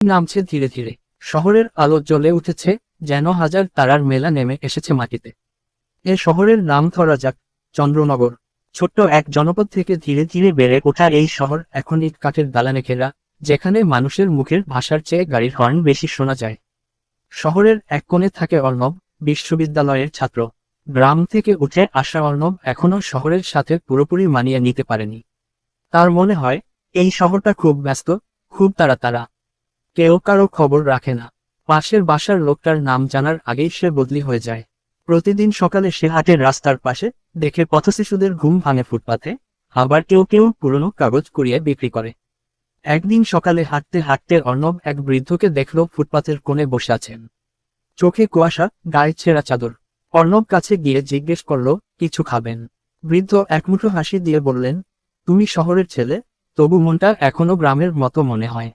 নামছে ধীরে ধীরে। শহরের আলো জ্বলে উঠেছে, যেন হাজার তারার মেলা নেমে এসেছে মাটিতে। এ শহরের নাম ধরা যাক চন্দ্রনগর। ছোট্ট এক জনপদ থেকে ধীরে ধীরে বেড়ে ওঠা এই শহর এখন ইট কাঠের দালানে ঘেরা, যেখানে মানুষের মুখের ভাষার চেয়ে গাড়ির হর্ন বেশি শোনা যায়। শহরের এক কোণে থাকে অর্ণব, বিশ্ববিদ্যালয়ের ছাত্র। গ্রাম থেকে উঠে আসা অর্ণব এখনও শহরের সাথে পুরোপুরি মানিয়ে নিতে পারেনি। তার মনে হয় এই শহরটা খুব ব্যস্ত, খুব তাড়া। কেউ কারো খবর রাখে না। পাশের বাসার লোকটার নাম জানার আগেই সে বদলি হয়ে যায়। প্রতিদিন সকালে সে হাঁটে রাস্তার পাশে, দেখে পথশিশুদের ঘুম ভাঙে ফুটপাথে, আবার কেউ কেউ পুরনো কাগজ কুড়িয়ে বিক্রি করে। একদিন সকালে হাঁটতে হাঁটতে অর্ণব এক বৃদ্ধকে দেখল ফুটপাথের কোণে বসে আছেন। চোখে কুয়াশা, গায়ে ছেঁড়া চাদর। অর্ণব কাছে গিয়ে জিজ্ঞেস করল, কিছু খাবেন? বৃদ্ধ একমুঠো হাসি দিয়ে বললেন, তুমি শহরের ছেলে, তবু মনটা এখনো গ্রামের মতো মনে হয়।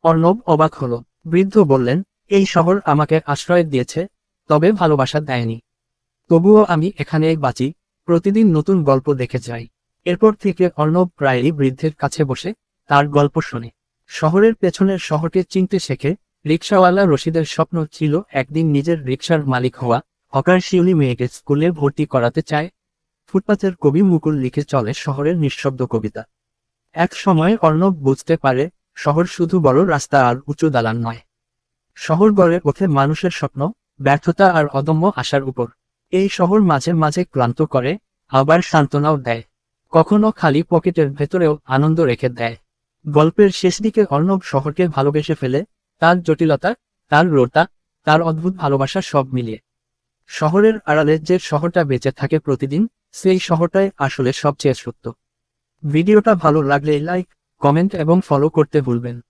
অর্ণব অবাক হল। বৃদ্ধ বললেন, এই শহর আমাকে আশ্রয় দিয়েছে, তবে ভালোবাসা দেয়নি। তবুও আমি এখানেই বাঁচি, প্রতিদিন নতুন গল্প দেখে যাই। এরপর থেকে অর্ণব প্রায়ই বৃদ্ধের কাছে বসে তার গল্প শোনে। শহরের পেছনের শহরকে চিনতে শেখে। রিকশাওয়ালা রশিদের স্বপ্ন ছিল একদিন নিজের রিকশার মালিক হওয়া। হকার শিউলি মেয়েকে স্কুলে ভর্তি করাতে চায়। ফুটপাথের কবি মুকুল লিখে চলে শহরের নিঃশব্দ কবিতা। এক সময় অর্ণব বুঝতে পারে, শহর শুধু বড় রাস্তা আর উঁচু দালান নয়। শহর গড়ে ওঠে মানুষের স্বপ্ন, ব্যর্থতা আর অদম্য আশার উপর। এই শহর মাঝে মাঝে ক্লান্ত করে, আবার সান্ত্বনাও দেয়। কখনো খালি পকেটের ভেতরেও আনন্দ রেখে দেয়। গল্পের শেষ দিকে অর্ণব শহরকে ভালোবেসে ফেলে, তার জটিলতা, তার রোতা, তার অদ্ভুত ভালোবাসা সব মিলিয়ে। শহরের আড়ালে যে শহরটা বেঁচে থাকে প্রতিদিন, সেই শহরটাই আসলে সবচেয়ে সত্য। ভিডিওটা ভালো লাগলে লাইক, কমেন্ট এবং ফলো করতে ভুলবেন।